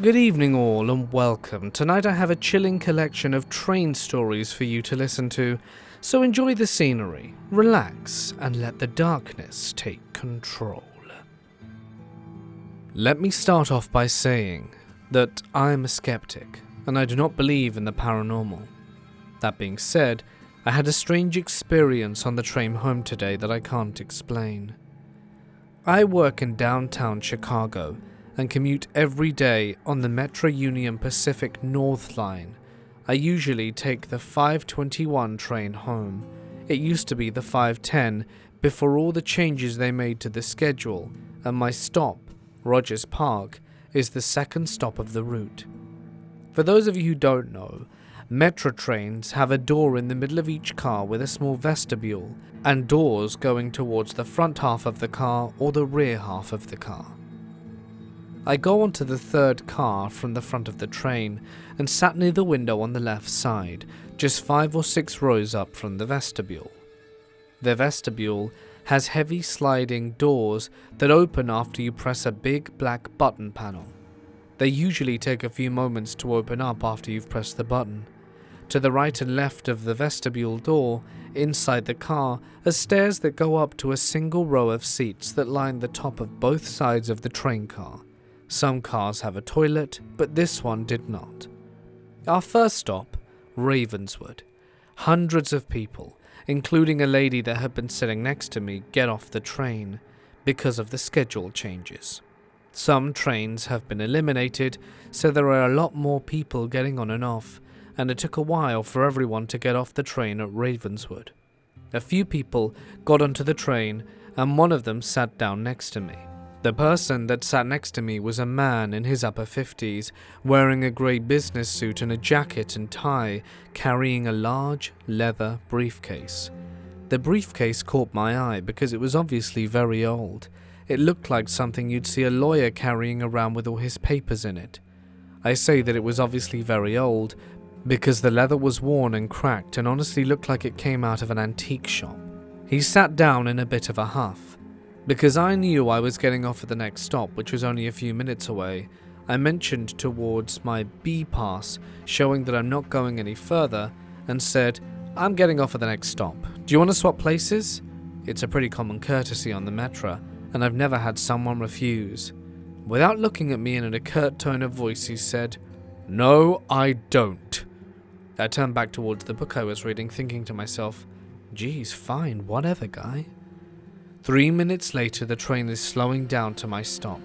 Good evening all and welcome. Tonight I have a chilling collection of train stories for you to listen to, so enjoy the scenery, relax, and let the darkness take control. Let me start off by saying that I am a skeptic and I do not believe in the paranormal. That being said, I had a strange experience on the train home today that I can't explain. I work in downtown Chicago and commute every day on the Metro Union Pacific North Line. I usually take the 5:21 train home. It used to be the 5:10 before all the changes they made to the schedule, and my stop, Rogers Park, is the second stop of the route. For those of you who don't know, Metro trains have a door in the middle of each car with a small vestibule, and doors going towards the front half of the car or the rear half of the car. I go onto the third car from the front of the train and sat near the window on the left side, just 5 or 6 rows up from the vestibule. The vestibule has heavy sliding doors that open after you press a big black button panel. They usually take a few moments to open up after you've pressed the button. To the right and left of the vestibule door, inside the car, are stairs that go up to a single row of seats that line the top of both sides of the train car. Some cars have a toilet, but this one did not. Our first stop, Ravenswood. Hundreds of people, including a lady that had been sitting next to me, get off the train because of the schedule changes. Some trains have been eliminated, so there are a lot more people getting on and off, and it took a while for everyone to get off the train at Ravenswood. A few people got onto the train, and one of them sat down next to me. The person that sat next to me was a man in his upper 50s, wearing a grey business suit and a jacket and tie, carrying a large leather briefcase. The briefcase caught my eye because it was obviously very old. It looked like something you'd see a lawyer carrying around with all his papers in it. I say that it was obviously very old because the leather was worn and cracked and honestly looked like it came out of an antique shop. He sat down in a bit of a huff. Because I knew I was getting off at the next stop, which was only a few minutes away, I mentioned towards my B pass, showing that I'm not going any further, and said, "I'm getting off at the next stop. Do you want to swap places?" It's a pretty common courtesy on the Metro, and I've never had someone refuse. Without looking at me and in a curt tone of voice, he said, "No, I don't." I turned back towards the book I was reading, thinking to myself, "Geez, fine, whatever, guy." 3 minutes later, the train is slowing down to my stop,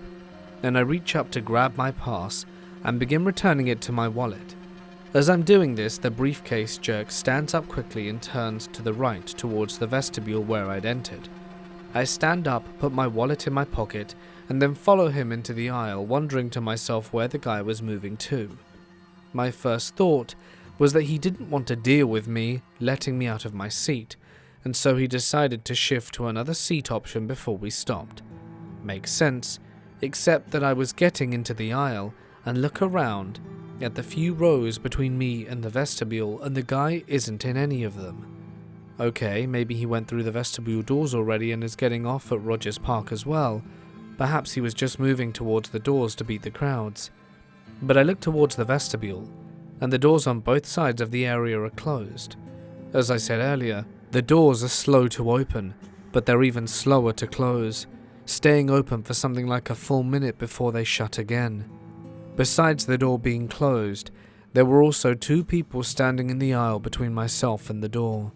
and I reach up to grab my pass and begin returning it to my wallet. As I'm doing this, the briefcase jerk stands up quickly and turns to the right towards the vestibule where I'd entered. I stand up, put my wallet in my pocket, and then follow him into the aisle, wondering to myself where the guy was moving to. My first thought was that he didn't want to deal with me letting me out of my seat, and so he decided to shift to another seat option before we stopped. Makes sense, except that I was getting into the aisle and look around at the few rows between me and the vestibule, and the guy isn't in any of them. Okay, maybe he went through the vestibule doors already and is getting off at Rogers Park as well. Perhaps he was just moving towards the doors to beat the crowds. But I look towards the vestibule, and the doors on both sides of the area are closed. As I said earlier, the doors are slow to open, but they're even slower to close, staying open for something like a full minute before they shut again. Besides the door being closed, there were also 2 people standing in the aisle between myself and the door.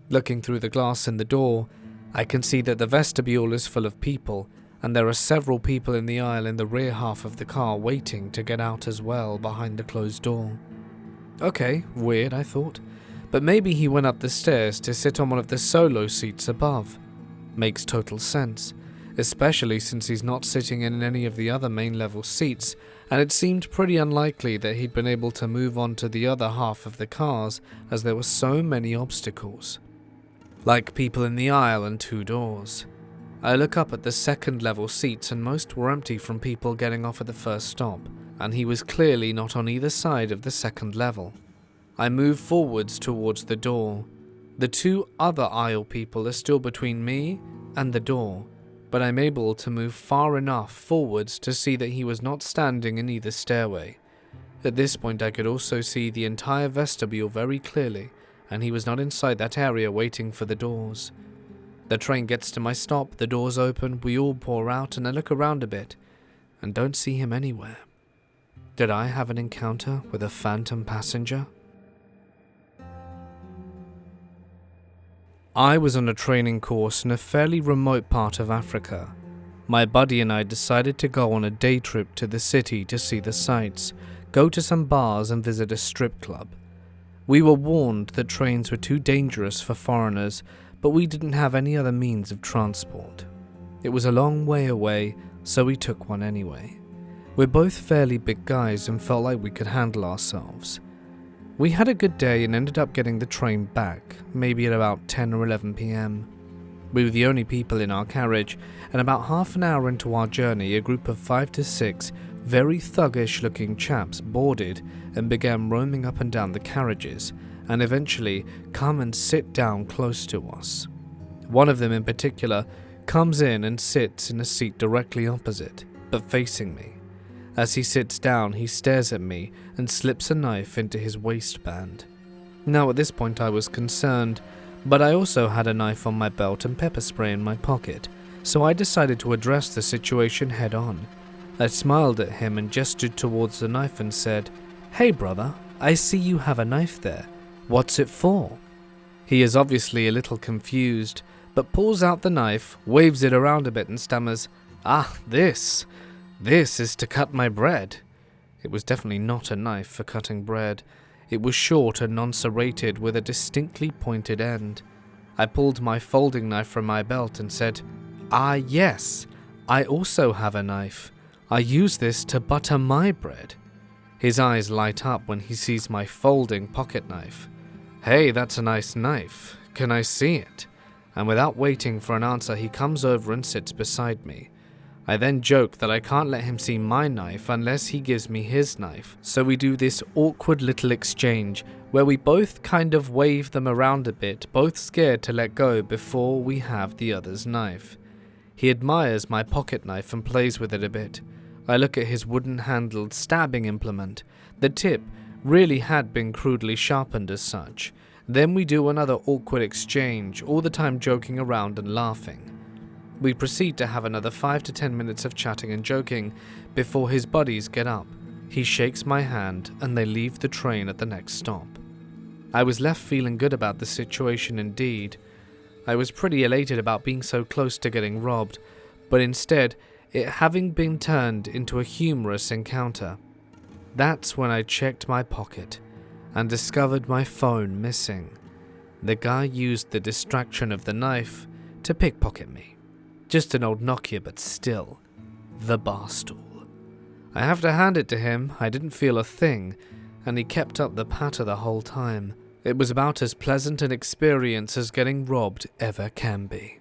Looking through the glass in the door, I can see that the vestibule is full of people, and there are several people in the aisle in the rear half of the car waiting to get out as well behind the closed door. Okay, weird, I thought. But maybe he went up the stairs to sit on one of the solo seats above. Makes total sense, especially since he's not sitting in any of the other main level seats, and it seemed pretty unlikely that he'd been able to move on to the other half of the cars as there were so many obstacles. Like people in the aisle and 2 doors. I look up at the second level seats and most were empty from people getting off at the first stop, and he was clearly not on either side of the second level. I move forwards towards the door. The 2 other aisle people are still between me and the door, but I'm able to move far enough forwards to see that he was not standing in either stairway. At this point I could also see the entire vestibule very clearly, and he was not inside that area waiting for the doors. The train gets to my stop, the doors open, we all pour out, and I look around a bit, and don't see him anywhere. Did I have an encounter with a phantom passenger? I was on a training course in a fairly remote part of Africa. My buddy and I decided to go on a day trip to the city to see the sights, go to some bars and visit a strip club. We were warned that trains were too dangerous for foreigners, but we didn't have any other means of transport. It was a long way away, so we took one anyway. We're both fairly big guys and felt like we could handle ourselves. We had a good day and ended up getting the train back, maybe at about 10 or 11 p.m. We were the only people in our carriage, and about half an hour into our journey, a group of 5 to 6 very thuggish looking chaps boarded and began roaming up and down the carriages, and eventually come and sit down close to us. One of them in particular comes in and sits in a seat directly opposite, but facing me. As he sits down, he stares at me and slips a knife into his waistband. Now at this point I was concerned, but I also had a knife on my belt and pepper spray in my pocket, so I decided to address the situation head on. I smiled at him and gestured towards the knife and said, "Hey brother, I see you have a knife there. What's it for?" He is obviously a little confused, but pulls out the knife, waves it around a bit and stammers, This is to cut my bread." It was definitely not a knife for cutting bread. It was short and non-serrated with a distinctly pointed end. I pulled my folding knife from my belt and said, Yes, I also have a knife. I use this to butter my bread." His eyes light up when he sees my folding pocket knife. "Hey, that's a nice knife. Can I see it?" And without waiting for an answer, he comes over and sits beside me. I then joke that I can't let him see my knife unless he gives me his knife, so we do this awkward little exchange where we both kind of wave them around a bit, both scared to let go before we have the other's knife. He admires my pocket knife and plays with it a bit. I look at his wooden-handled stabbing implement. The tip really had been crudely sharpened as such. Then we do another awkward exchange, all the time joking around and laughing. We proceed to have another 5 to 10 minutes of chatting and joking before his buddies get up. He shakes my hand and they leave the train at the next stop. I was left feeling good about the situation indeed. I was pretty elated about being so close to getting robbed, but instead, it having been turned into a humorous encounter. That's when I checked my pocket and discovered my phone missing. The guy used the distraction of the knife to pickpocket me. Just an old Nokia, but still, the barstool. I have to hand it to him, I didn't feel a thing, and he kept up the patter the whole time. It was about as pleasant an experience as getting robbed ever can be.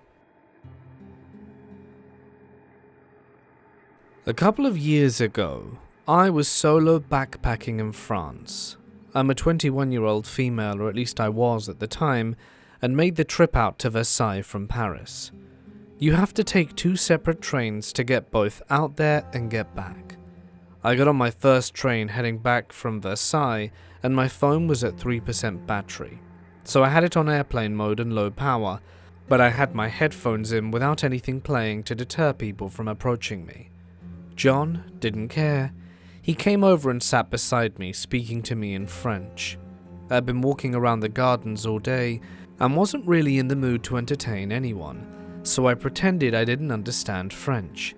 A couple of years ago, I was solo backpacking in France. I'm a 21-year-old female, or at least I was at the time, and made the trip out to Versailles from Paris. You have to take 2 separate trains to get both out there and get back. I got on my first train heading back from Versailles, and my phone was at 3% battery, so I had it on airplane mode and low power, but I had my headphones in without anything playing to deter people from approaching me. John didn't care. He came over and sat beside me, speaking to me in French. I'd been walking around the gardens all day and wasn't really in the mood to entertain anyone, so I pretended I didn't understand French.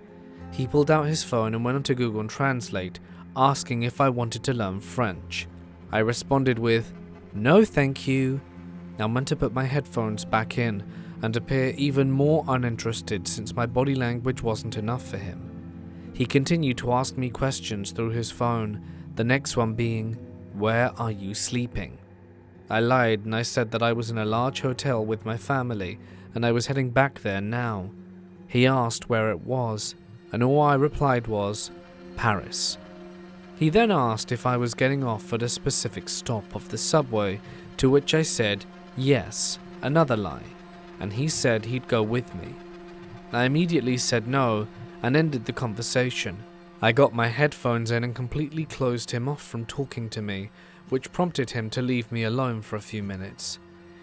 He pulled out his phone and went onto Google Translate, asking if I wanted to learn French. I responded with, "No thank you." I went to put my headphones back in and appear even more uninterested since my body language wasn't enough for him. He continued to ask me questions through his phone, the next one being, "Where are you sleeping?" I lied and I said that I was in a large hotel with my family and I was heading back there now. He asked where it was, and all I replied was, "Paris." He then asked if I was getting off at a specific stop of the subway, to which I said, yes, another lie, and he said he'd go with me. I immediately said no and ended the conversation. I got my headphones in and completely closed him off from talking to me, which prompted him to leave me alone for a few minutes.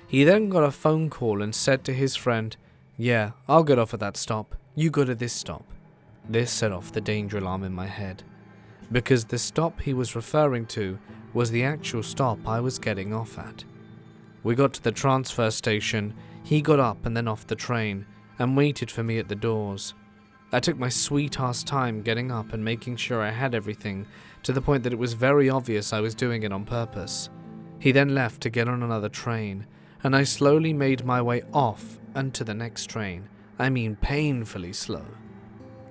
He then got a phone call and said to his friend, "Yeah, I'll get off at that stop. You go to this stop." This set off the danger alarm in my head, because the stop he was referring to was the actual stop I was getting off at. We got to the transfer station, he got up and then off the train, and waited for me at the doors. I took my sweet-ass time getting up and making sure I had everything, to the point that it was very obvious I was doing it on purpose. He then left to get on another train, and I slowly made my way off and to the next train. I mean painfully slow.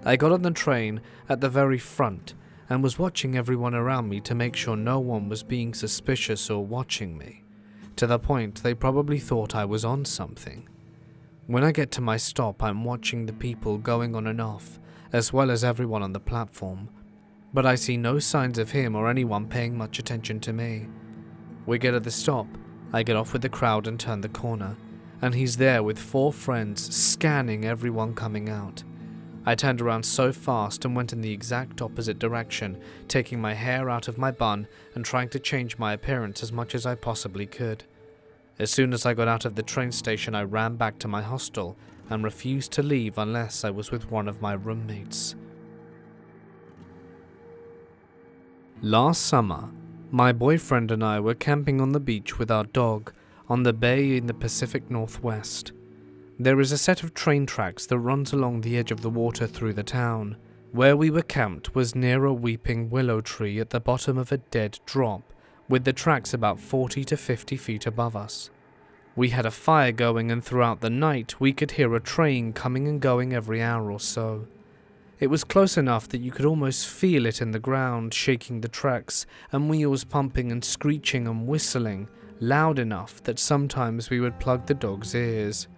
I got on the train at the very front and was watching everyone around me to make sure no one was being suspicious or watching me, to the point they probably thought I was on something. When I get to my stop, I'm watching the people going on and off, as well as everyone on the platform, but I see no signs of him or anyone paying much attention to me. We get at the stop, I get off with the crowd and turn the corner, and he's there with 4 friends scanning everyone coming out. I turned around so fast and went in the exact opposite direction, taking my hair out of my bun and trying to change my appearance as much as I possibly could. As soon as I got out of the train station, I ran back to my hostel and refused to leave unless I was with one of my roommates. Last summer, my boyfriend and I were camping on the beach with our dog on the bay in the Pacific Northwest. There is a set of train tracks that runs along the edge of the water through the town. Where we were camped was near a weeping willow tree at the bottom of a dead drop, with the tracks about 40 to 50 feet above us. We had a fire going, and throughout the night we could hear a train coming and going every hour or so. It was close enough that you could almost feel it in the ground, shaking the tracks, and wheels pumping and screeching and whistling, loud enough that sometimes we would plug the dog's ears.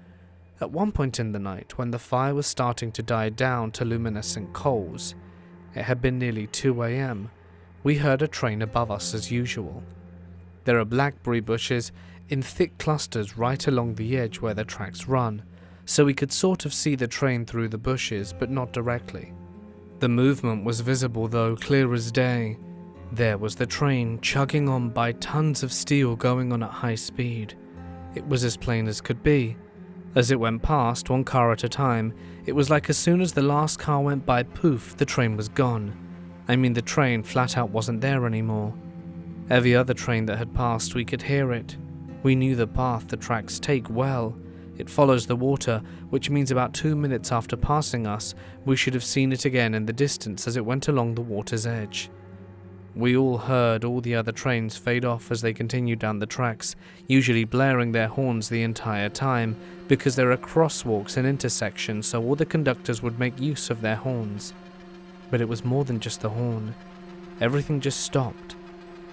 At one point in the night, when the fire was starting to die down to luminescent coals, it had been nearly 2 a.m., we heard a train above us as usual. There are blackberry bushes in thick clusters right along the edge where the tracks run, so we could sort of see the train through the bushes, but not directly. The movement was visible though, clear as day. There was the train chugging on by tons of steel going on at high speed. It was as plain as could be. As it went past, one car at a time, it was like as soon as the last car went by, poof, the train was gone. I mean, the train flat out wasn't there anymore. Every other train that had passed, we could hear it. We knew the path the tracks take well. It follows the water, which means about 2 minutes after passing us, we should have seen it again in the distance as it went along the water's edge. We all heard all the other trains fade off as they continued down the tracks, usually blaring their horns the entire time, because there are crosswalks and intersections, so all the conductors would make use of their horns. But it was more than just the horn. Everything just stopped.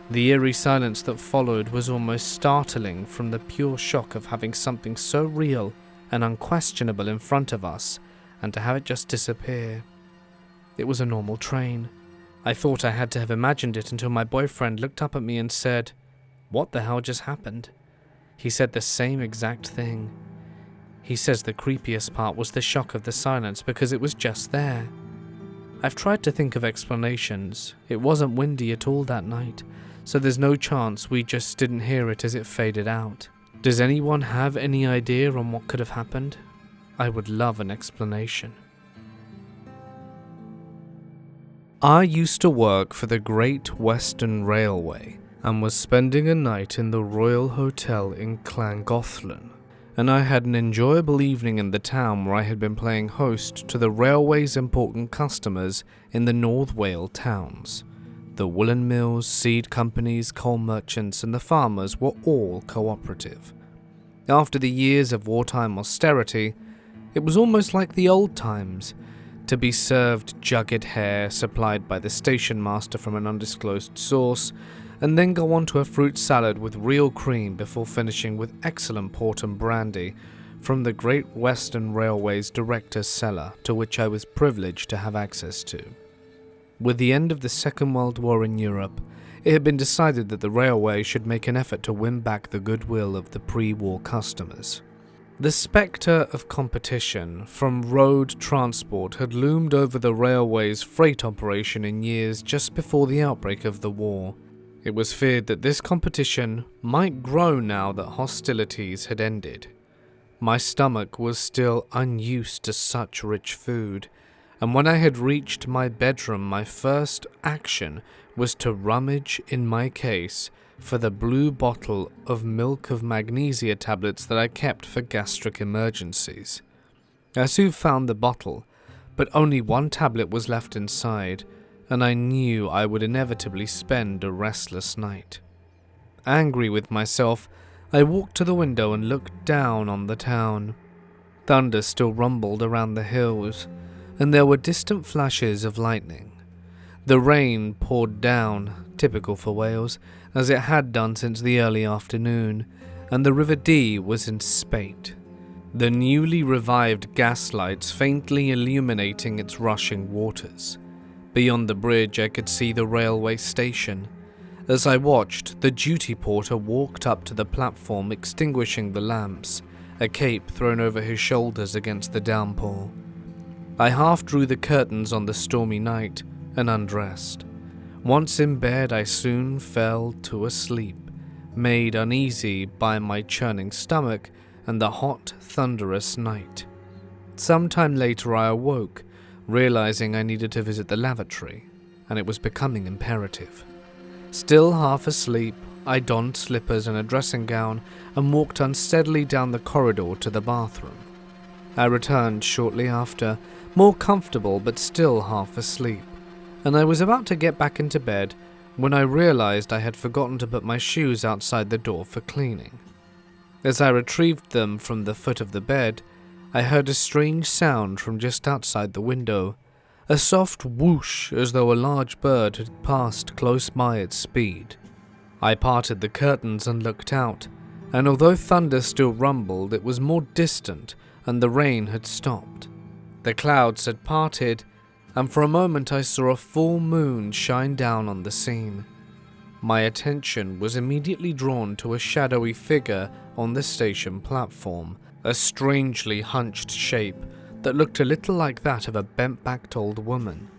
The eerie silence that followed was almost startling from the pure shock of having something so real and unquestionable in front of us, and to have it just disappear. It was a normal train. I thought I had to have imagined it until my boyfriend looked up at me and said, "What the hell just happened?" He said the same exact thing. He says the creepiest part was the shock of the silence because it was just there. I've tried to think of explanations. It wasn't windy at all that night, so there's no chance we just didn't hear it as it faded out. Does anyone have any idea on what could have happened? I would love an explanation. I used to work for the Great Western Railway and was spending a night in the Royal Hotel in Llangollen, and I had an enjoyable evening in the town where I had been playing host to the railway's important customers in the North Wales towns. The woolen mills, seed companies, coal merchants, and the farmers were all cooperative. After the years of wartime austerity, it was almost like the old times, to be served jugged hare supplied by the station master from an undisclosed source, and then go on to a fruit salad with real cream before finishing with excellent port and brandy from the Great Western Railway's director's cellar, to which I was privileged to have access to. With the end of the Second World War in Europe, it had been decided that the railway should make an effort to win back the goodwill of the pre-war customers. The spectre of competition from road transport had loomed over the railway's freight operation in years just before the outbreak of the war. It was feared that this competition might grow now that hostilities had ended. My stomach was still unused to such rich food, and when I had reached my bedroom, my first action was to rummage in my case for the blue bottle of milk of magnesia tablets that I kept for gastric emergencies. I soon found the bottle, but only one tablet was left inside, and I knew I would inevitably spend a restless night. Angry with myself, I walked to the window and looked down on the town. Thunder still rumbled around the hills, and there were distant flashes of lightning. The rain poured down, typical for Wales, as it had done since the early afternoon, and the River Dee was in spate, the newly revived gaslights faintly illuminating its rushing waters. Beyond the bridge I could see the railway station. As I watched, the duty porter walked up to the platform, extinguishing the lamps, a cape thrown over his shoulders against the downpour. I half drew the curtains on the stormy night and undressed. Once in bed, I soon fell to a sleep, made uneasy by my churning stomach and the hot, thunderous night. Some time later I awoke, realizing I needed to visit the lavatory, and it was becoming imperative. Still half asleep, I donned slippers and a dressing gown and walked unsteadily down the corridor to the bathroom. I returned shortly after, more comfortable but still half asleep, and I was about to get back into bed when I realized I had forgotten to put my shoes outside the door for cleaning. As I retrieved them from the foot of the bed, I heard a strange sound from just outside the window, a soft whoosh as though a large bird had passed close by at speed. I parted the curtains and looked out, and although thunder still rumbled, it was more distant and the rain had stopped. The clouds had parted, and for a moment I saw a full moon shine down on the scene. My attention was immediately drawn to a shadowy figure on the station platform, a strangely hunched shape that looked a little like that of a bent-backed old woman.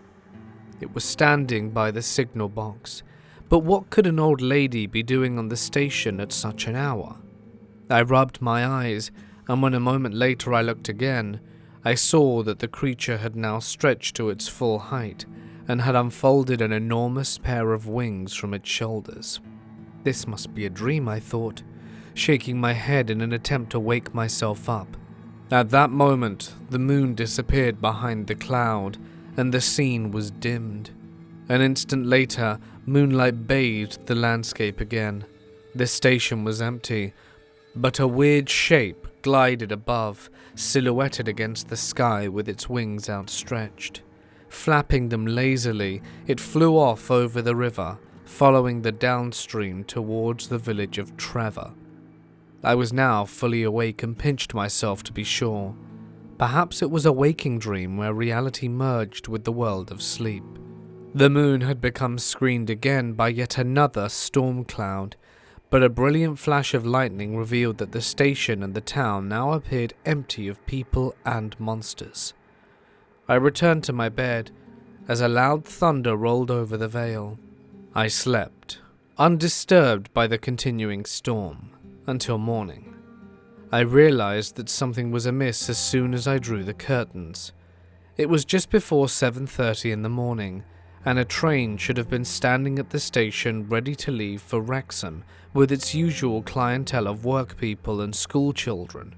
It was standing by the signal box, but what could an old lady be doing on the station at such an hour? I rubbed my eyes, and when a moment later I looked again, I saw that the creature had now stretched to its full height and had unfolded an enormous pair of wings from its shoulders. This must be a dream, I thought, shaking my head in an attempt to wake myself up. At that moment, the moon disappeared behind the cloud, and the scene was dimmed. An instant later, moonlight bathed the landscape again. The station was empty, but a weird shape glided above, silhouetted against the sky with its wings outstretched. Flapping them lazily, it flew off over the river, following the downstream towards the village of Trevor. I was now fully awake and pinched myself to be sure. Perhaps it was a waking dream where reality merged with the world of sleep. The moon had become screened again by yet another storm cloud, but a brilliant flash of lightning revealed that the station and the town now appeared empty of people and monsters. I returned to my bed as a loud thunder rolled over the vale. I slept, undisturbed by the continuing storm, until morning. I realized that something was amiss as soon as I drew the curtains. It was just before 7:30 in the morning, and a train should have been standing at the station ready to leave for Wrexham with its usual clientele of work people and school children.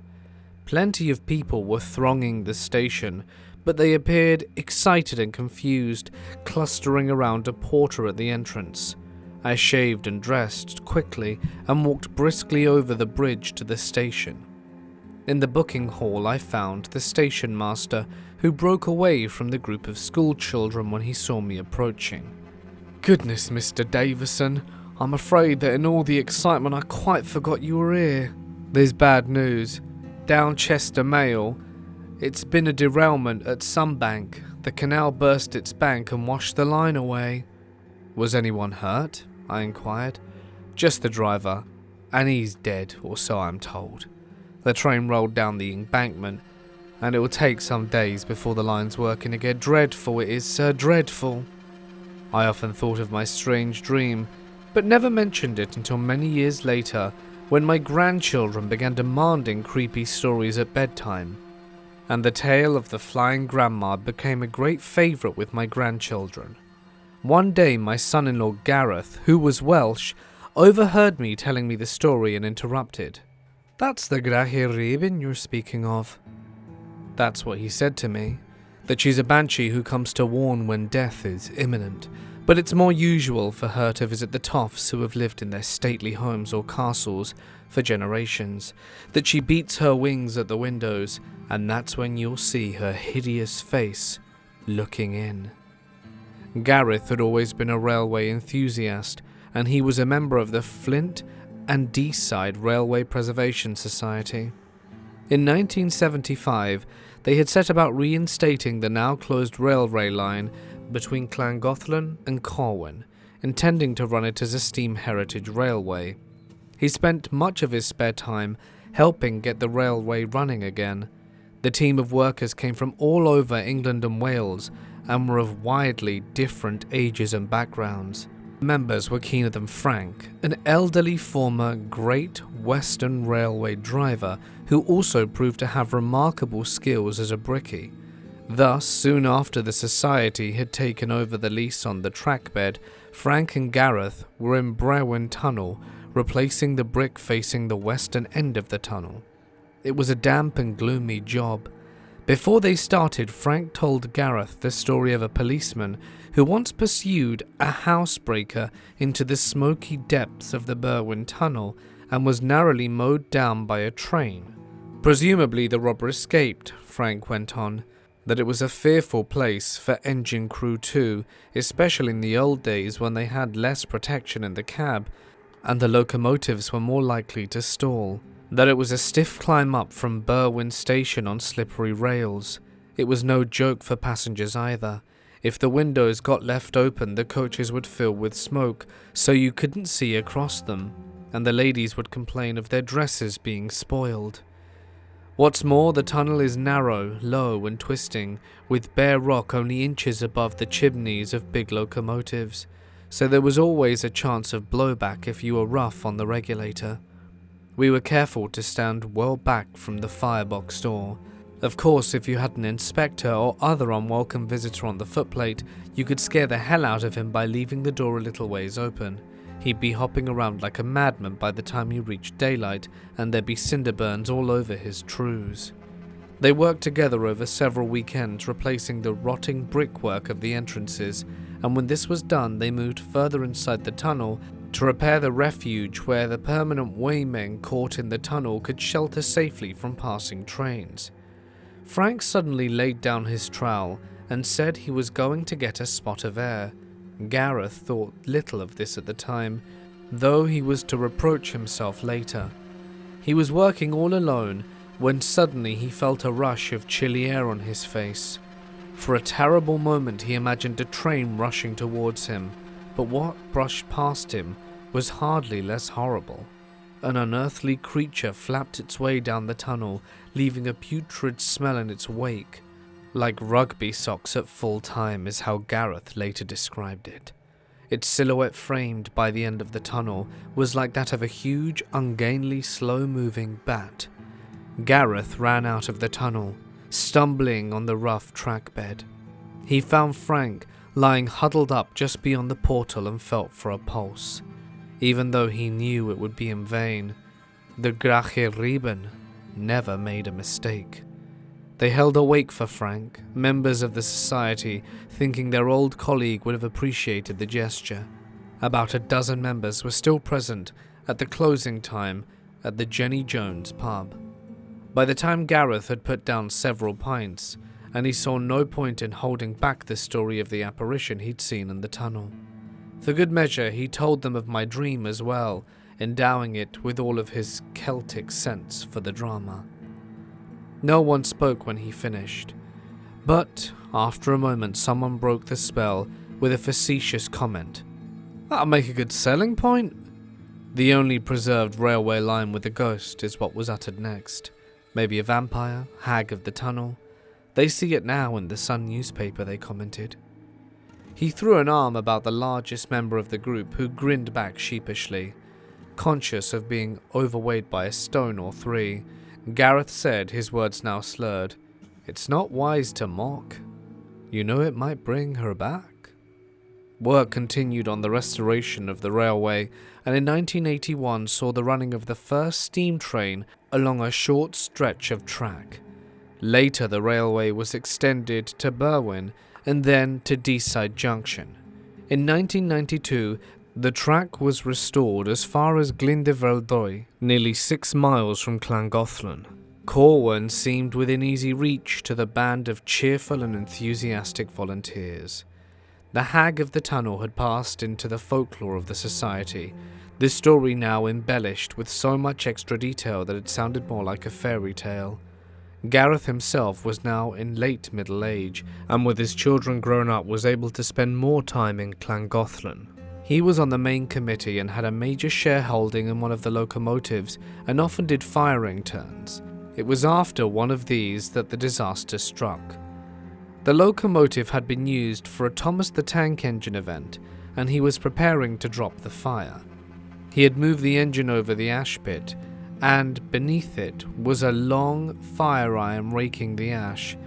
Plenty of people were thronging the station, but they appeared excited and confused, clustering around a porter at the entrance. I shaved and dressed quickly and walked briskly over the bridge to the station. In the booking hall I found the station master, who broke away from the group of school children when he saw me approaching. "Goodness, Mr. Davison, I'm afraid that in all the excitement I quite forgot you were here. There's bad news. Downchester Mail. It's been a derailment at Sunbank. The canal burst its bank and washed the line away." "Was anyone hurt?" I inquired. "Just the driver, and he's dead, or so I'm told. The train rolled down the embankment, and it will take some days before the line's working again. Dreadful it is, sir, dreadful. I often thought of my strange dream, but never mentioned it until many years later, when my grandchildren began demanding creepy stories at bedtime. And the tale of the flying grandma became a great favourite with my grandchildren. One day my son-in-law Gareth, who was Welsh, overheard me telling me the story and interrupted. "That's the Grachir Raven you're speaking of." That's what he said to me, that she's a banshee who comes to warn when death is imminent, but it's more usual for her to visit the toffs who have lived in their stately homes or castles for generations, that she beats her wings at the windows, and that's when you'll see her hideous face looking in. Gareth had always been a railway enthusiast, and he was a member of the Flint and Deeside Railway Preservation Society. In 1975, they had set about reinstating the now closed railway line between Llangollen and Corwin, intending to run it as a steam heritage railway. He spent much of his spare time helping get the railway running again. The team of workers came from all over England and Wales and were of widely different ages and backgrounds. Members were keener than Frank, an elderly former Great Western Railway driver who also proved to have remarkable skills as a brickie. Thus, soon after the society had taken over the lease on the trackbed, Frank and Gareth were in Brewen Tunnel, replacing the brick facing the western end of the tunnel. It was a damp and gloomy job. Before they started, Frank told Gareth the story of a policeman who once pursued a housebreaker into the smoky depths of the Brewen Tunnel and was narrowly mowed down by a train. Presumably the robber escaped, Frank went on, that it was a fearful place for engine crew too, especially in the old days when they had less protection in the cab and the locomotives were more likely to stall. That it was a stiff climb up from Brewen Station on slippery rails. It was no joke for passengers either. If the windows got left open, the coaches would fill with smoke, so you couldn't see across them, and the ladies would complain of their dresses being spoiled. What's more, the tunnel is narrow, low and twisting, with bare rock only inches above the chimneys of big locomotives, so there was always a chance of blowback if you were rough on the regulator. We were careful to stand well back from the firebox door. Of course, if you had an inspector or other unwelcome visitor on the footplate, you could scare the hell out of him by leaving the door a little ways open. He'd be hopping around like a madman by the time you reached daylight, and there'd be cinder burns all over his trews. They worked together over several weekends, replacing the rotting brickwork of the entrances, and when this was done, they moved further inside the tunnel to repair the refuge where the permanent waymen caught in the tunnel could shelter safely from passing trains. Frank suddenly laid down his trowel and said he was going to get a spot of air. Gareth thought little of this at the time, though he was to reproach himself later. He was working all alone when suddenly he felt a rush of chilly air on his face. For a terrible moment he imagined a train rushing towards him, but what brushed past him was hardly less horrible. An unearthly creature flapped its way down the tunnel, leaving a putrid smell in its wake. Like rugby socks at full time is how Gareth later described it. Its silhouette framed by the end of the tunnel was like that of a huge, ungainly, slow-moving bat. Gareth ran out of the tunnel, stumbling on the rough track bed. He found Frank lying huddled up just beyond the portal and felt for a pulse. Even though he knew it would be in vain, the Grachir Raven never made a mistake. They held a wake for Frank, members of the society, thinking their old colleague would have appreciated the gesture. About a dozen members were still present at the closing time at the Jenny Jones pub. By the time Gareth had put down several pints, and he saw no point in holding back the story of the apparition he'd seen in the tunnel. For good measure, he told them of my dream as well, endowing it with all of his Celtic sense for the drama. No one spoke when he finished, but after a moment someone broke the spell with a facetious comment. "That'll make a good selling point." The only preserved railway line with a ghost is what was uttered next. Maybe a vampire, hag of the tunnel. They see it now in the Sun newspaper, they commented. He threw an arm about the largest member of the group, who grinned back sheepishly. Conscious of being overweight by a stone or three, Gareth said, his words now slurred, "It's not wise to mock. You know it might bring her back." Work continued on the restoration of the railway, and in 1981 saw the running of the first steam train along a short stretch of track. Later the railway was extended to Berwyn and then to Deeside Junction. In 1992, the track was restored as far as Glyndeverdwy, nearly 6 miles from Llangollen. Corwen seemed within easy reach to the band of cheerful and enthusiastic volunteers. The hag of the tunnel had passed into the folklore of the society, this story now embellished with so much extra detail that it sounded more like a fairy tale. Gareth himself was now in late middle age, and with his children grown up was able to spend more time in Llangollen. He was on the main committee and had a major shareholding in one of the locomotives and often did firing turns. It was after one of these that the disaster struck. The locomotive had been used for a Thomas the Tank Engine event, and he was preparing to drop the fire. He had moved the engine over the ash pit, and beneath it was a long fire iron raking the ash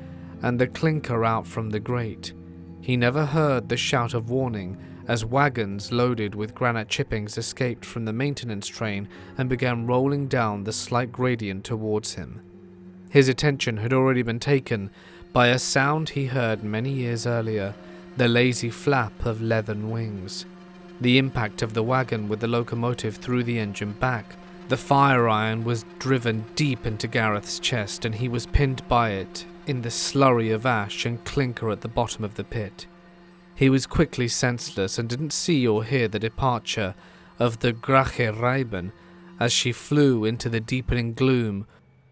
and the clinker out from the grate. He never heard the shout of warning as wagons loaded with granite chippings escaped from the maintenance train and began rolling down the slight gradient towards him. His attention had already been taken by a sound he heard many years earlier, the lazy flap of leathern wings. The impact of the wagon with the locomotive threw the engine back. The fire iron was driven deep into Gareth's chest, and he was pinned by it in the slurry of ash and clinker at the bottom of the pit. He was quickly senseless and didn't see or hear the departure of the Grache Reiben as she flew into the deepening gloom.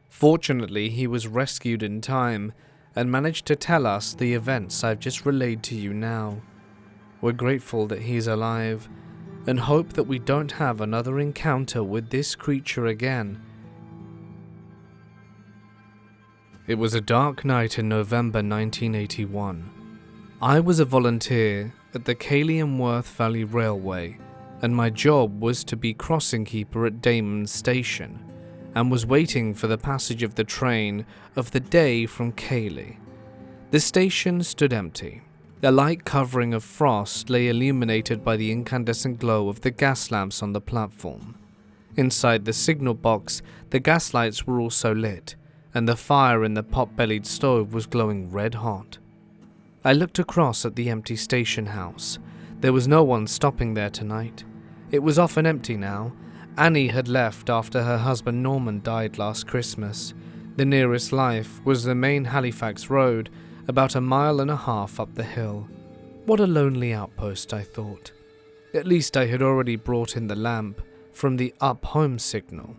Fortunately, he was rescued in time and managed to tell us the events I've just relayed to you now. We're grateful that he's alive and hope that we don't have another encounter with this creature again. It was a dark night in November 1981. I was a volunteer at the Cayley-and-Worth Valley Railway, and my job was to be crossing keeper at Damon Station, and was waiting for the passage of the train of the day from Cayley. The station stood empty. A light covering of frost lay illuminated by the incandescent glow of the gas lamps on the platform. Inside the signal box, the gas lights were also lit, and the fire in the pot-bellied stove was glowing red hot. I looked across at the empty station house. There was no one stopping there tonight. It was often empty now. Annie had left after her husband Norman died last Christmas. The nearest life was the main Halifax road, about 1.5 miles up the hill. What a lonely outpost, I thought. At least I had already brought in the lamp from the up-home signal.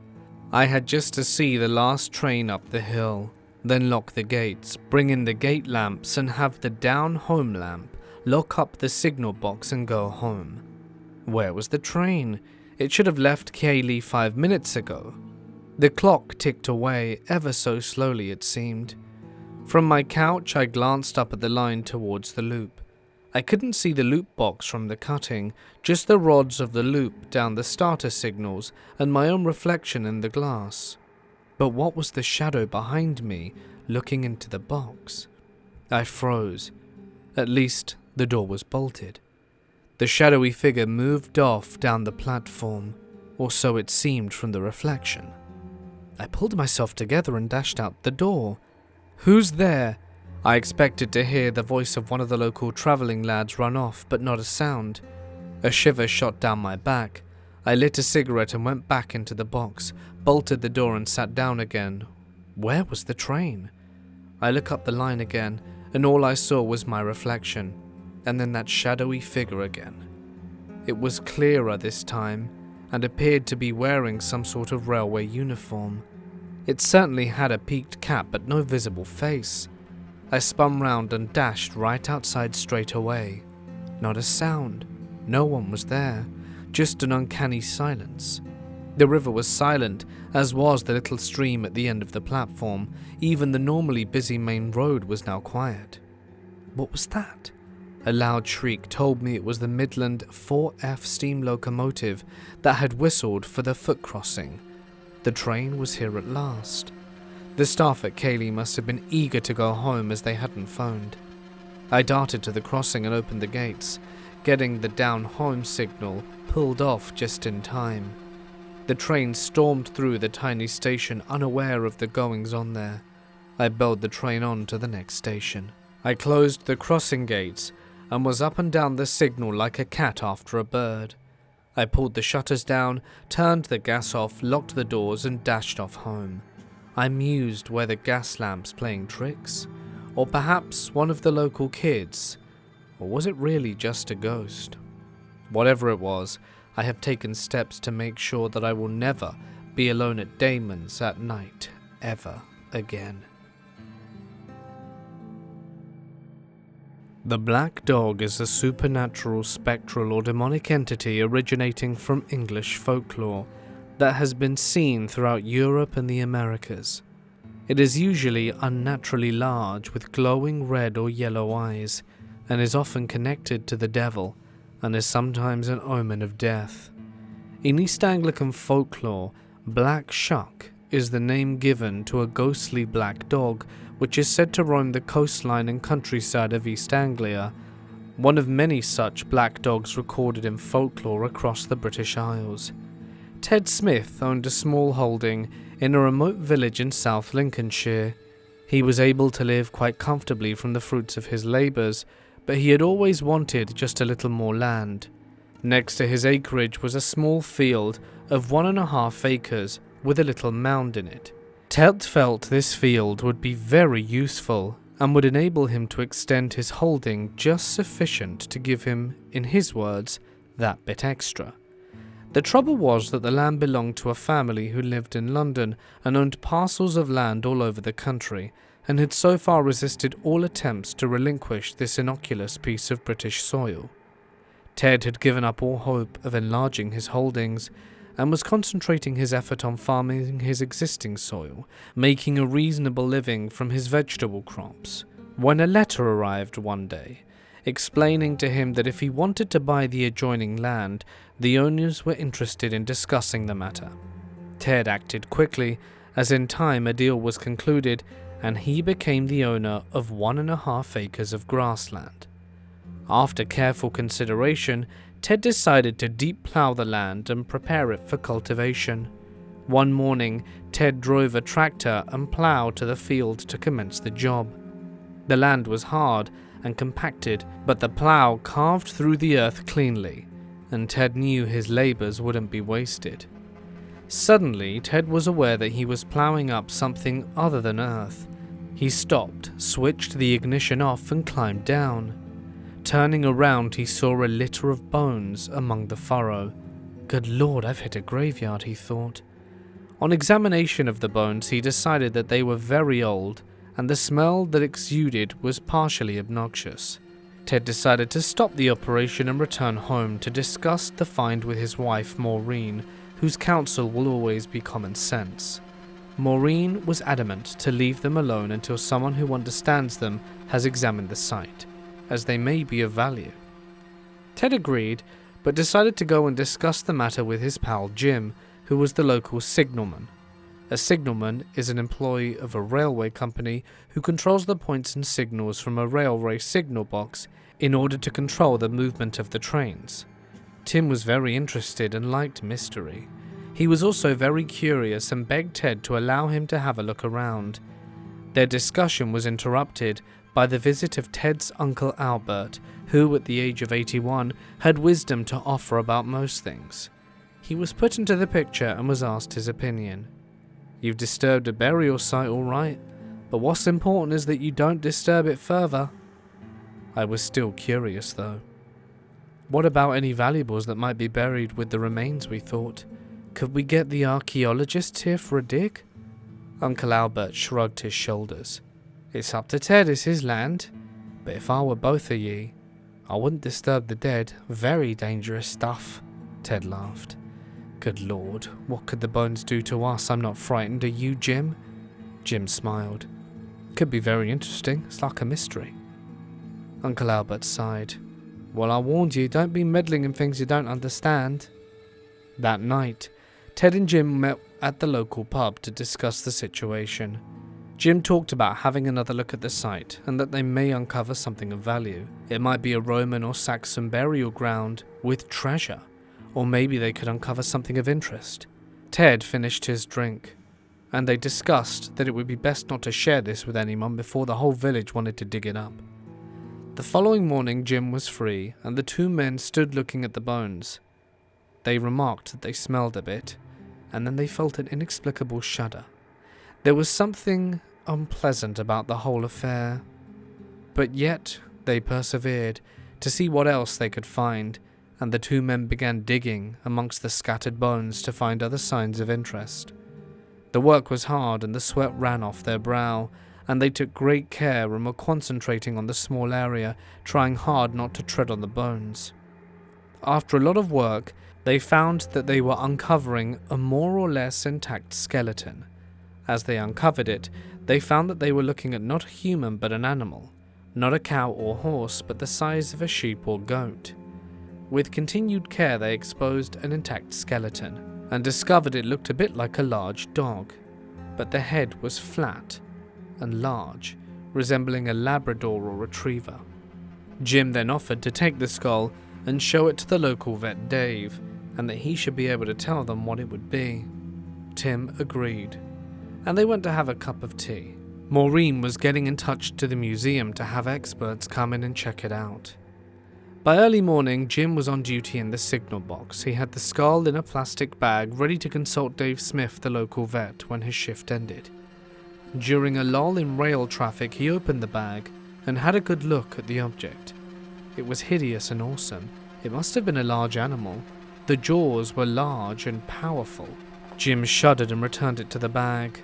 I had just to see the last train up the hill, then lock the gates, bring in the gate lamps and have the down-home lamp, lock up the signal box and go home. Where was the train? It should have left Cayley 5 minutes ago. The clock ticked away, ever so slowly it seemed. From my couch I glanced up at the line towards the loop. I couldn't see the loop box from the cutting, just the rods of the loop down the starter signals and my own reflection in the glass. But what was the shadow behind me looking into the box? I froze. At least the door was bolted. The shadowy figure moved off down the platform, or so it seemed from the reflection. I pulled myself together and dashed out the door. "Who's there?" I expected to hear the voice of one of the local travelling lads run off, but not a sound. A shiver shot down my back. I lit a cigarette and went back into the box, bolted the door and sat down again. Where was the train? I looked up the line again, and all I saw was my reflection, and then that shadowy figure again. It was clearer this time, and appeared to be wearing some sort of railway uniform. It certainly had a peaked cap but no visible face. I spun round and dashed right outside straight away. Not a sound. No one was there. Just an uncanny silence. The river was silent, as was the little stream at the end of the platform. Even the normally busy main road was now quiet. What was that? A loud shriek told me it was the Midland 4F steam locomotive that had whistled for the foot crossing. The train was here at last. The staff at Cayley must have been eager to go home as they hadn't phoned. I darted to the crossing and opened the gates, getting the down home signal pulled off just in time. The train stormed through the tiny station unaware of the goings-on there. I belled the train on to the next station. I closed the crossing gates and was up and down the signal like a cat after a bird. I pulled the shutters down, turned the gas off, locked the doors and dashed off home. I mused were the gas lamps playing tricks, or perhaps one of the local kids, or was it really just a ghost? Whatever it was, I have taken steps to make sure that I will never be alone at Damon's at night, ever again. The Black Dog is a supernatural, spectral or demonic entity originating from English folklore that has been seen throughout Europe and the Americas. It is usually unnaturally large with glowing red or yellow eyes and is often connected to the devil and is sometimes an omen of death. In East Anglican folklore, Black Shuck is the name given to a ghostly black dog which is said to roam the coastline and countryside of East Anglia, one of many such black dogs recorded in folklore across the British Isles. Ted Smith owned a small holding in a remote village in South Lincolnshire. He was able to live quite comfortably from the fruits of his labours, but he had always wanted just a little more land. Next to his acreage was a small field of 1.5 acres with a little mound in it. Ted felt this field would be very useful and would enable him to extend his holding just sufficient to give him, in his words, that bit extra. The trouble was that the land belonged to a family who lived in London and owned parcels of land all over the country, and had so far resisted all attempts to relinquish this innocuous piece of British soil. Ted had given up all hope of enlarging his holdings, and was concentrating his effort on farming his existing soil, making a reasonable living from his vegetable crops, when a letter arrived one day, explaining to him that if he wanted to buy the adjoining land, the owners were interested in discussing the matter. Ted acted quickly, as in time a deal was concluded, and he became the owner of 1.5 acres of grassland. After careful consideration, Ted decided to deep plough the land and prepare it for cultivation. One morning, Ted drove a tractor and plough to the field to commence the job. The land was hard and compacted, but the plough carved through the earth cleanly, and Ted knew his labours wouldn't be wasted. Suddenly, Ted was aware that he was ploughing up something other than earth. He stopped, switched the ignition off and climbed down. Turning around, he saw a litter of bones among the furrow. Good Lord, I've hit a graveyard, he thought. On examination of the bones, he decided that they were very old, and the smell that exuded was partially obnoxious. Ted decided to stop the operation and return home to discuss the find with his wife, Maureen, whose counsel will always be common sense. Maureen was adamant to leave them alone until someone who understands them has examined the site, as they may be of value. Ted agreed, but decided to go and discuss the matter with his pal Jim, who was the local signalman. A signalman is an employee of a railway company who controls the points and signals from a railway signal box in order to control the movement of the trains. Tim was very interested and liked mystery. He was also very curious and begged Ted to allow him to have a look around. Their discussion was interrupted by the visit of Ted's uncle Albert, who at the age of 81 had wisdom to offer about most things. He was put into the picture and was asked his opinion. You've disturbed a burial site all right, but what's important is that you don't disturb it further. I was still curious though. What about any valuables that might be buried with the remains, we thought? Could we get the archaeologists here for a dig? Uncle Albert shrugged his shoulders. It's up to Ted, it's his land. But if I were both of ye, I wouldn't disturb the dead. Very dangerous stuff. Ted laughed. Good Lord, what could the bones do to us? I'm not frightened, are you, Jim? Jim smiled. Could be very interesting, it's like a mystery. Uncle Albert sighed. Well, I warned you, don't be meddling in things you don't understand. That night, Ted and Jim met at the local pub to discuss the situation. Jim talked about having another look at the site and that they may uncover something of value. It might be a Roman or Saxon burial ground with treasure, or maybe they could uncover something of interest. Ted finished his drink, and they discussed that it would be best not to share this with anyone before the whole village wanted to dig it up. The following morning, Jim was free, and the two men stood looking at the bones. They remarked that they smelled a bit, and then they felt an inexplicable shudder. There was something unpleasant about the whole affair, but yet they persevered to see what else they could find, and the two men began digging amongst the scattered bones to find other signs of interest. The work was hard and the sweat ran off their brow, and they took great care and were concentrating on the small area, trying hard not to tread on the bones. After a lot of work, they found that they were uncovering a more or less intact skeleton. As they uncovered it, they found that they were looking at not a human but an animal, not a cow or horse but the size of a sheep or goat. With continued care, they exposed an intact skeleton and discovered it looked a bit like a large dog, but the head was flat and large, resembling a Labrador or Retriever. Jim then offered to take the skull and show it to the local vet Dave, and that he should be able to tell them what it would be. Tim agreed, and they went to have a cup of tea. Maureen was getting in touch to the museum to have experts come in and check it out. By early morning, Jim was on duty in the signal box. He had the skull in a plastic bag ready to consult Dave Smith, the local vet, when his shift ended. During a lull in rail traffic, he opened the bag and had a good look at the object. It was hideous and awesome. It must have been a large animal. The jaws were large and powerful. Jim shuddered and returned it to the bag.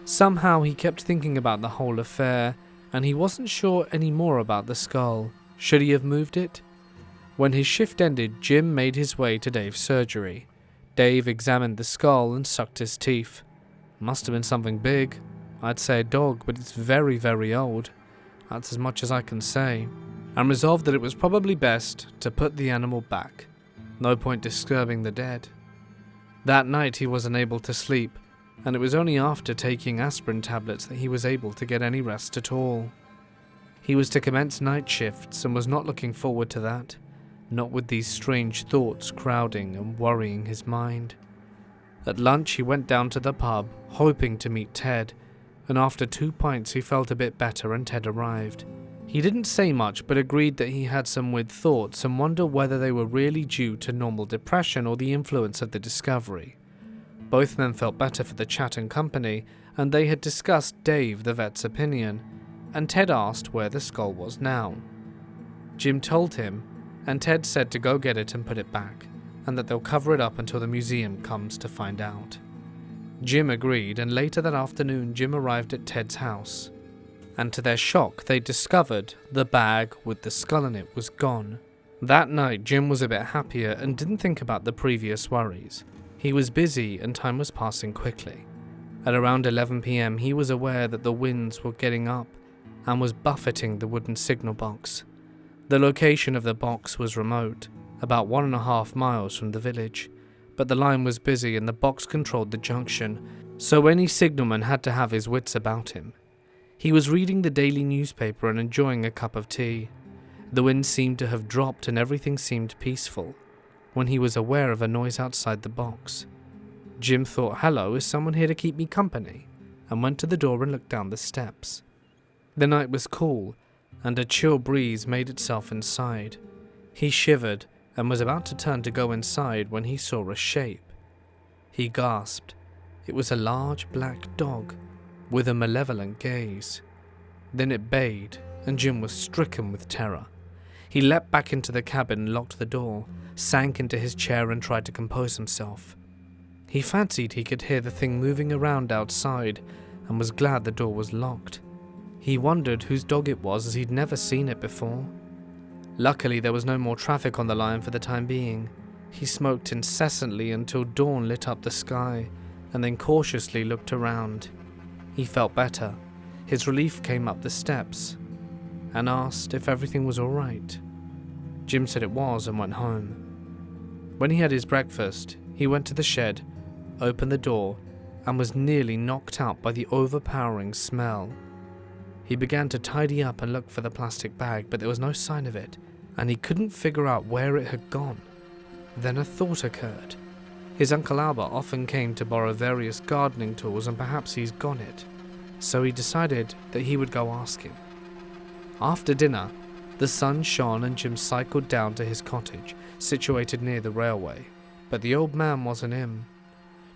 Somehow he kept thinking about the whole affair, and he wasn't sure any more about the skull. Should he have moved it? When his shift ended, Jim made his way to Dave's surgery. Dave examined the skull and sucked his teeth. Must have been something big. I'd say a dog, but it's very, very old. That's as much as I can say. And resolved that it was probably best to put the animal back. No point disturbing the dead. That night he wasn't able to sleep, and it was only after taking aspirin tablets that he was able to get any rest at all. He was to commence night shifts and was not looking forward to that, not with these strange thoughts crowding and worrying his mind. At lunch he went down to the pub, hoping to meet Ted, and after 2 pints he felt a bit better and Ted arrived. He didn't say much but agreed that he had some weird thoughts and wondered whether they were really due to normal depression or the influence of the discovery. Both men felt better for the chat and company, and they had discussed Dave the vet's opinion, and Ted asked where the skull was now. Jim told him, and Ted said to go get it and put it back, and that they'll cover it up until the museum comes to find out. Jim agreed, and later that afternoon Jim arrived at Ted's house, and to their shock they discovered the bag with the skull in it was gone. That night Jim was a bit happier and didn't think about the previous worries. He was busy and time was passing quickly. At around 11 p.m. he was aware that the winds were getting up and was buffeting the wooden signal box. The location of the box was remote, about 1.5 miles from the village, but the line was busy and the box controlled the junction, so any signalman had to have his wits about him. He was reading the daily newspaper and enjoying a cup of tea. The wind seemed to have dropped and everything seemed peaceful, when he was aware of a noise outside the box. Jim thought, hello, is someone here to keep me company? And went to the door and looked down the steps. The night was cool, and a chill breeze made itself inside. He shivered and was about to turn to go inside when he saw a shape. He gasped. It was a large black dog, with a malevolent gaze. Then it bayed, and Jim was stricken with terror. He leapt back into the cabin, locked the door, sank into his chair and tried to compose himself. He fancied he could hear the thing moving around outside, and was glad the door was locked. He wondered whose dog it was, as he'd never seen it before. Luckily there was no more traffic on the line for the time being, He smoked incessantly until dawn lit up the sky, and then cautiously looked around. He felt better. His relief came up the steps, and asked if everything was alright. Jim said it was and went home. When he had his breakfast, he went to the shed, opened the door, and was nearly knocked out by the overpowering smell. He began to tidy up and look for the plastic bag, but there was no sign of it, and he couldn't figure out where it had gone. Then a thought occurred. His Uncle Albert often came to borrow various gardening tools, and perhaps he's got it. So he decided that he would go ask him. After dinner, the sun shone and Jim cycled down to his cottage, situated near the railway, but the old man wasn't in.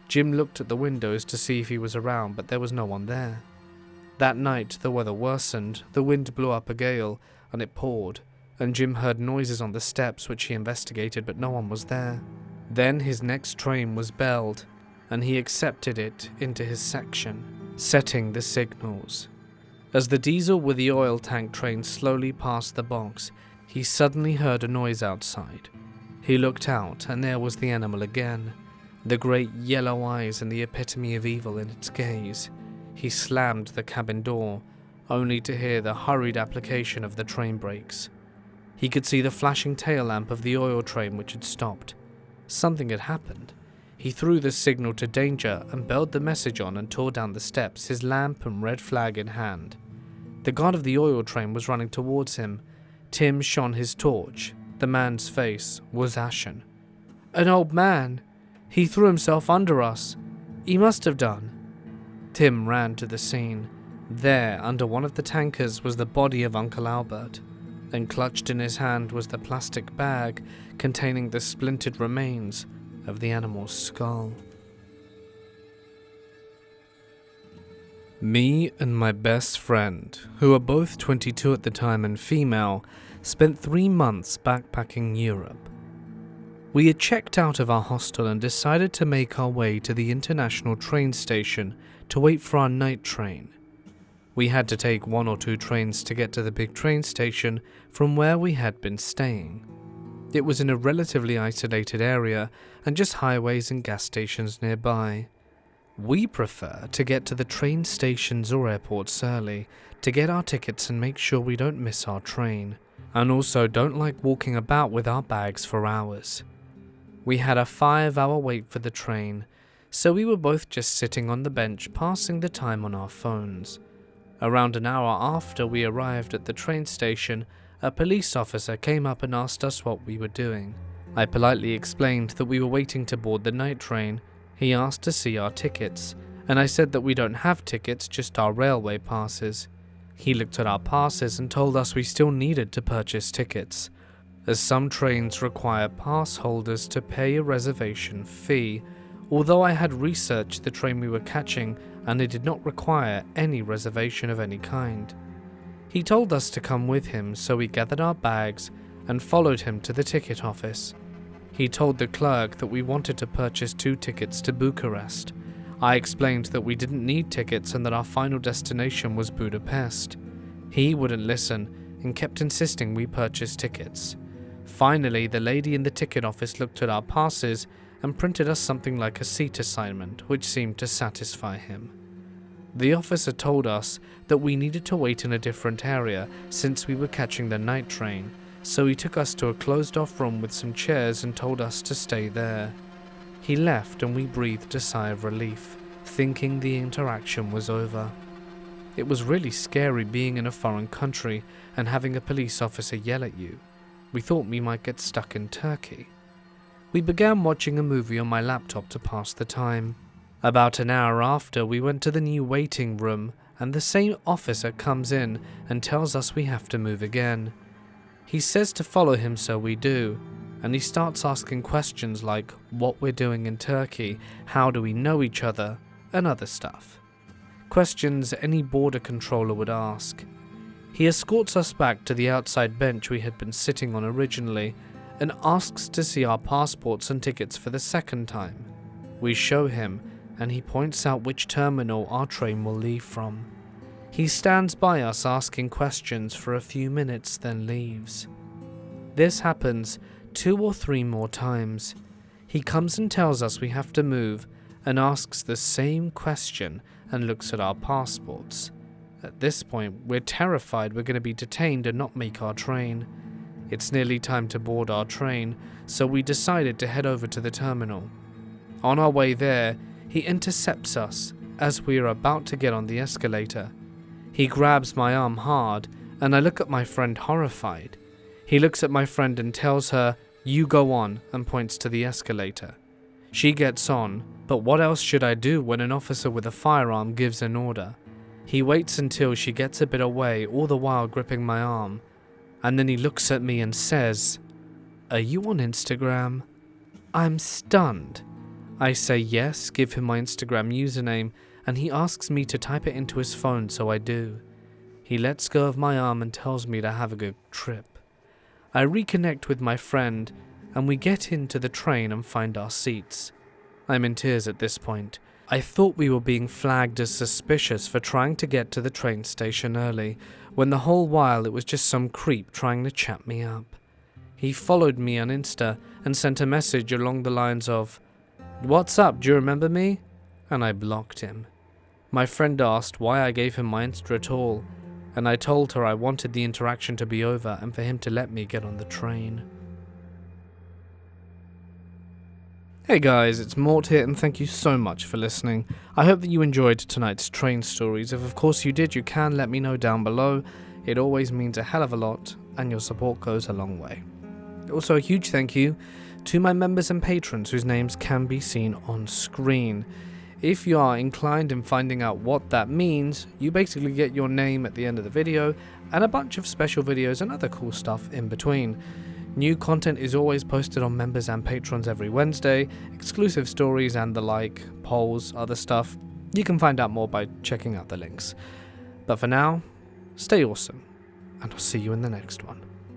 Jim looked at the windows to see if he was around, but there was no one there. That night the weather worsened, the wind blew up a gale, and it poured, and Jim heard noises on the steps which he investigated, but no one was there. Then his next train was belled, and he accepted it into his section, setting the signals. As the diesel with the oil tank train slowly passed the box, he suddenly heard a noise outside. He looked out, and there was the animal again, the great yellow eyes and the epitome of evil in its gaze. He slammed the cabin door, only to hear the hurried application of the train brakes. He could see the flashing tail lamp of the oil train which had stopped. Something had happened. He threw the signal to danger and belled the message on and tore down the steps, his lamp and red flag in hand. The guard of the oil train was running towards him. Tim shone his torch. The man's face was ashen. "An old man. He threw himself under us. He must have done." Tim ran to the scene. There, under one of the tankers, was the body of Uncle Albert, and clutched in his hand was the plastic bag containing the splintered remains of the animal's skull. Me and my best friend, who were both 22 at the time and female, spent 3 months backpacking Europe. We had checked out of our hostel and decided to make our way to the international train station to wait for our night train. We had to take 1 or 2 trains to get to the big train station from where we had been staying. It was in a relatively isolated area and just highways and gas stations nearby. We prefer to get to the train stations or airports early to get our tickets and make sure we don't miss our train, and also don't like walking about with our bags for hours. We had a 5-hour wait for the train, so we were both just sitting on the bench passing the time on our phones. Around an hour after we arrived at the train station, a police officer came up and asked us what we were doing. I politely explained that we were waiting to board the night train. He asked to see our tickets, and I said that we don't have tickets, just our railway passes. He looked at our passes and told us we still needed to purchase tickets, as some trains require pass holders to pay a reservation fee, although I had researched the train we were catching and it did not require any reservation of any kind. He told us to come with him, so we gathered our bags and followed him to the ticket office. He told the clerk that we wanted to purchase 2 tickets to Bucharest. I explained that we didn't need tickets and that our final destination was Budapest. He wouldn't listen and kept insisting we purchase tickets. Finally, the lady in the ticket office looked at our passes and printed us something like a seat assignment, which seemed to satisfy him. The officer told us that we needed to wait in a different area since we were catching the night train, so he took us to a closed-off room with some chairs and told us to stay there. He left and we breathed a sigh of relief, thinking the interaction was over. It was really scary being in a foreign country and having a police officer yell at you. We thought we might get stuck in Turkey. We began watching a movie on my laptop to pass the time. About an hour after, we went to the new waiting room, and the same officer comes in and tells us we have to move again. He says to follow him, so we do, and he starts asking questions like what we're doing in Turkey, how do we know each other, and other stuff. Questions any border controller would ask. He escorts us back to the outside bench we had been sitting on originally, and asks to see our passports and tickets for the second time. We show him, and he points out which terminal our train will leave from. He stands by us asking questions for a few minutes, then leaves. This happens 2 or 3 more times. He comes and tells us we have to move and asks the same question and looks at our passports. At this point, we're terrified we're going to be detained and not make our train. It's nearly time to board our train, so we decided to head over to the terminal. On our way there, he intercepts us as we are about to get on the escalator. He grabs my arm hard, and I look at my friend horrified. He looks at my friend and tells her, "You go on," and points to the escalator. She gets on, but what else should I do when an officer with a firearm gives an order? He waits until she gets a bit away, all the while gripping my arm, and then he looks at me and says, "Are you on Instagram?" I'm stunned. I say yes, give him my Instagram username, and he asks me to type it into his phone, so I do. He lets go of my arm and tells me to have a good trip. I reconnect with my friend, and we get into the train and find our seats. I'm in tears at this point. I thought we were being flagged as suspicious for trying to get to the train station early, when the whole while it was just some creep trying to chat me up. He followed me on Insta and sent a message along the lines of, "What's up, do you remember me?" And I blocked him. My friend asked why I gave him my Insta at all, and I told her I wanted the interaction to be over and for him to let me get on the train. Hey guys, it's Mort here, and thank you so much for listening. I hope that you enjoyed tonight's train stories. If of course you did, you can let me know down below. It always means a hell of a lot, and your support goes a long way. Also, a huge thank you to my members and patrons whose names can be seen on screen. If you are inclined in finding out what that means, you basically get your name at the end of the video, and a bunch of special videos and other cool stuff in between. New content is always posted on members and patrons every Wednesday, exclusive stories and the like, polls, other stuff. You can find out more by checking out the links. But for now, stay awesome, and I'll see you in the next one.